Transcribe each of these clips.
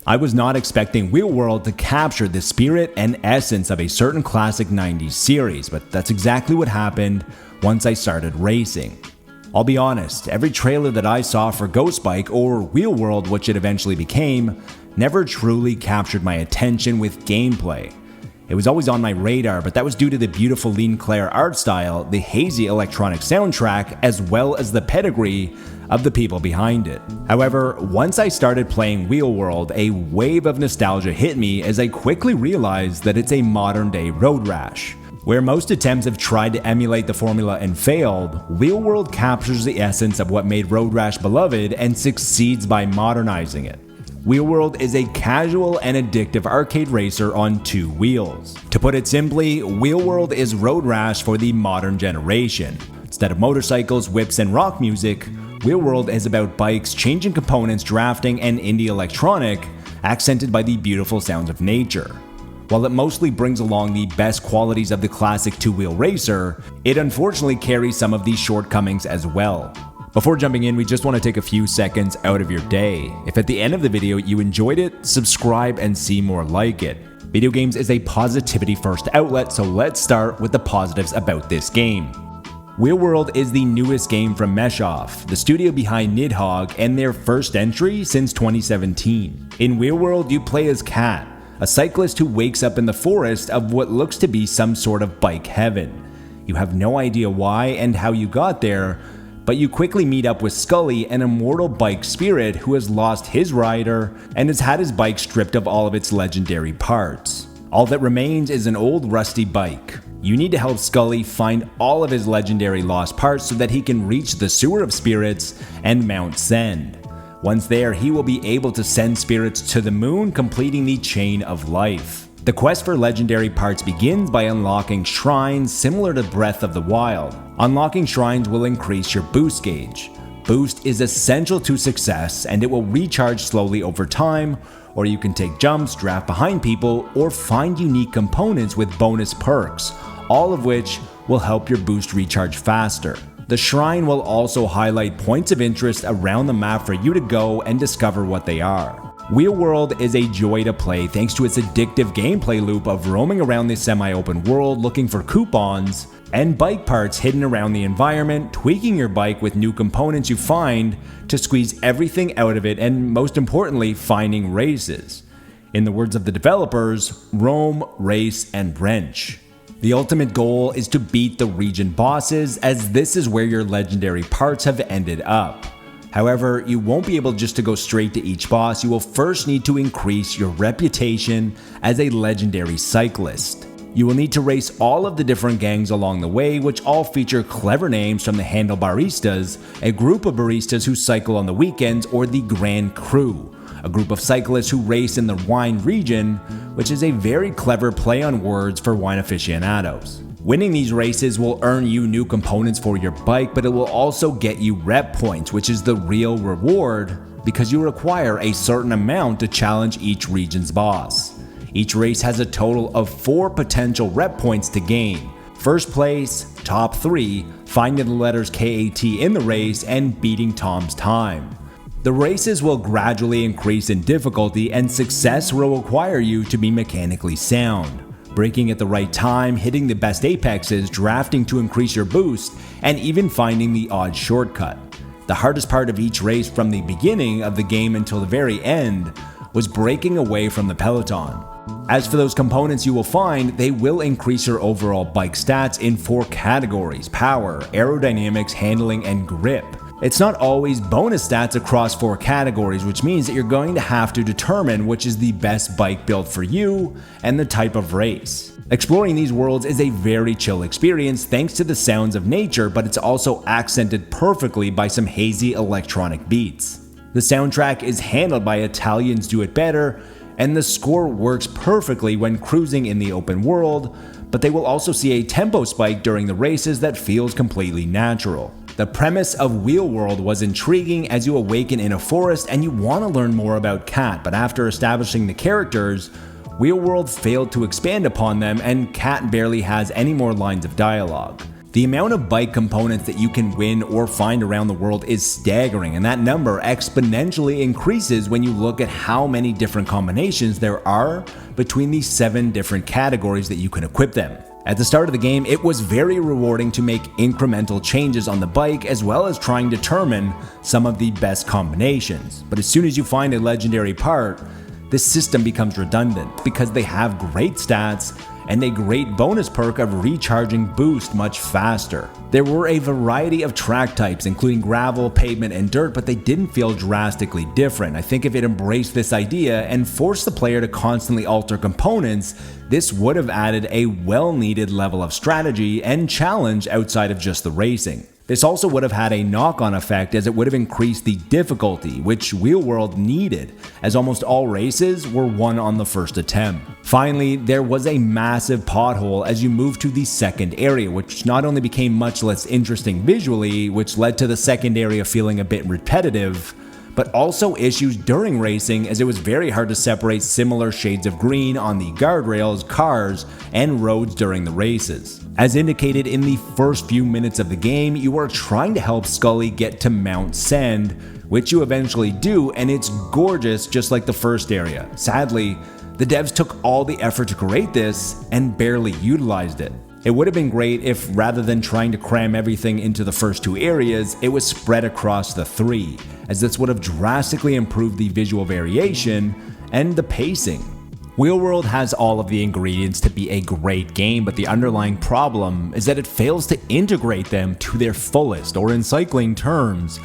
I was not expecting Wheel World to capture the spirit and essence of a certain classic 90s series, but that's exactly what happened once I started racing. I'll be honest, every trailer that I saw for Ghost Bike or Wheel World, which it eventually became, never truly captured my attention with gameplay. It was always on my radar, but that was due to the beautiful Ligne Clair art style, the hazy electronic soundtrack, as well as the pedigree of the people behind it. However, once I started playing Wheel World, a wave of nostalgia hit me as I quickly realized that it's a modern day Road Rash. Where most attempts have tried to emulate the formula and failed, Wheel World captures the essence of what made Road Rash beloved and succeeds by modernizing it. Wheel World is a casual and addictive arcade racer on two wheels. To put it simply, Wheel World is Road Rash for the modern generation. Instead of motorcycles, whips, and rock music, Wheel World is about bikes, changing components, drafting, and indie electronic, accented by the beautiful sounds of nature. While it mostly brings along the best qualities of the classic two-wheel racer, it unfortunately carries some of these shortcomings as well. Before jumping in, we just want to take a few seconds out of your day. If at the end of the video you enjoyed it, subscribe and see more like it. Video games is a positivity-first outlet, so let's start with the positives about this game. Wheel World is the newest game from Meshoff, the studio behind Nidhogg, and their first entry since 2017. In Wheel World, you play as Kat, a cyclist who wakes up in the forest of what looks to be some sort of bike heaven. You have no idea why and how you got there, but you quickly meet up with Scully, an immortal bike spirit who has lost his rider and has had his bike stripped of all of its legendary parts. All that remains is an old rusty bike. You need to help Scully find all of his legendary lost parts so that he can reach the Sewer of Spirits and Mount Send. Once there, he will be able to send spirits to the moon, completing the Chain of Life. The quest for legendary parts begins by unlocking shrines similar to Breath of the Wild. Unlocking shrines will increase your boost gauge. Boost is essential to success and it will recharge slowly over time, or you can take jumps, draft behind people, or find unique components with bonus perks, all of which will help your boost recharge faster. The shrine will also highlight points of interest around the map for you to go and discover what they are. Wheel World is a joy to play thanks to its addictive gameplay loop of roaming around the semi-open world looking for coupons and bike parts hidden around the environment, tweaking your bike with new components you find to squeeze everything out of it, and most importantly, finding races. In the words of the developers, roam, race, and wrench. The ultimate goal is to beat the region bosses, as this is where your legendary parts have ended up. However, you won't be able just to go straight to each boss. You will first need to increase your reputation as a legendary cyclist. You will need to race all of the different gangs along the way, which all feature clever names from the Handlebaristas, a group of baristas who cycle on the weekends, or the Grand Crew, a group of cyclists who race in the wine region, which is a very clever play on words for wine aficionados. Winning these races will earn you new components for your bike, but it will also get you rep points, which is the real reward because you require a certain amount to challenge each region's boss. Each race has a total of 4 potential rep points to gain. First place, top 3, finding the letters KAT in the race, and beating Tom's time. The races will gradually increase in difficulty, and success will require you to be mechanically sound. Braking at the right time, hitting the best apexes, drafting to increase your boost, and even finding the odd shortcut. The hardest part of each race from the beginning of the game until the very end was breaking away from the peloton. As for those components you will find, they will increase your overall bike stats in 4 categories: power, aerodynamics, handling, and grip. It's not always bonus stats across 4 categories, which means that you're going to have to determine which is the best bike build for you and the type of race. Exploring these worlds is a very chill experience thanks to the sounds of nature, but it's also accented perfectly by some hazy electronic beats. The soundtrack is handled by Italians Do It Better, and the score works perfectly when cruising in the open world, but they will also see a tempo spike during the races that feels completely natural. The premise of Wheel World was intriguing as you awaken in a forest and you want to learn more about Kat, but after establishing the characters, Wheel World failed to expand upon them and Kat barely has any more lines of dialogue. The amount of bike components that you can win or find around the world is staggering, and that number exponentially increases when you look at how many different combinations there are between these 7 different categories that you can equip them. At the start of the game, it was very rewarding to make incremental changes on the bike as well as trying to determine some of the best combinations. But as soon as you find a legendary part, this system becomes redundant because they have great stats and a great bonus perk of recharging boost much faster. There were a variety of track types, including gravel, pavement, and dirt, but they didn't feel drastically different. I think if it embraced this idea and forced the player to constantly alter components, this would have added a well-needed level of strategy and challenge outside of just the racing. This also would have had a knock-on effect as it would have increased the difficulty, which Wheel World needed, as almost all races were won on the first attempt. Finally, there was a massive pothole as you moved to the second area, which not only became much less interesting visually, which led to the second area feeling a bit repetitive, but also issues during racing as it was very hard to separate similar shades of green on the guardrails, cars, and roads during the races. As indicated in the first few minutes of the game, you are trying to help Scully get to Mount Send, which you eventually do, and it's gorgeous just like the first area. Sadly, the devs took all the effort to create this and barely utilized it. It would have been great if, rather than trying to cram everything into the first 2 areas, it was spread across the 3, as this would have drastically improved the visual variation and the pacing. Wheel World has all of the ingredients to be a great game, but the underlying problem is that it fails to integrate them to their fullest, or in cycling terms,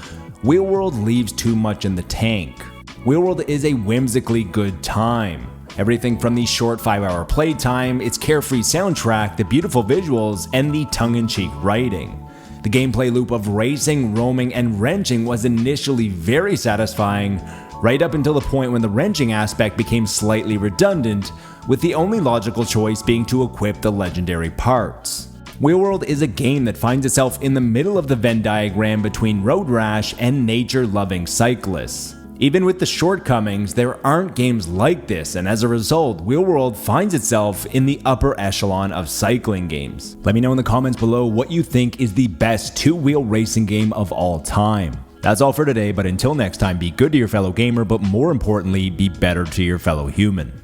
Wheel World leaves too much in the tank. Wheel World is a whimsically good time. Everything from the short 5-hour playtime, its carefree soundtrack, the beautiful visuals, and the tongue-in-cheek writing. The gameplay loop of racing, roaming, and wrenching was initially very satisfying, right up until the point when the wrenching aspect became slightly redundant, with the only logical choice being to equip the legendary parts. Wheel World is a game that finds itself in the middle of the Venn diagram between Road Rash and nature-loving cyclists. Even with the shortcomings, there aren't games like this, and as a result, Wheel World finds itself in the upper echelon of cycling games. Let me know in the comments below what you think is the best 2-wheel racing game of all time. That's all for today, but until next time, be good to your fellow gamer, but more importantly, be better to your fellow human.